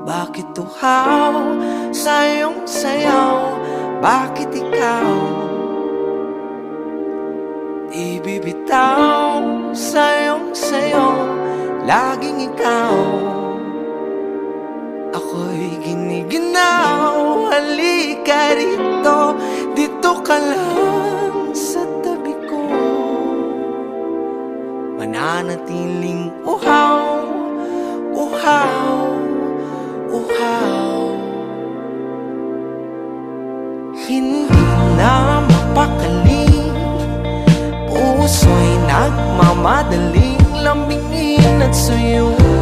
Bakit uhaw sa iyong sayaw? Bakit ikaw di bibitaw sa iyong sayaw? Laging ikaw, ako'y giniginaw. Halika rito, dito ka lang sa tabi ko. Mananatiling uhaw, uhaw, uhaw. Hindi na mapakali, puso'y nagmamadaling lambingin at suyong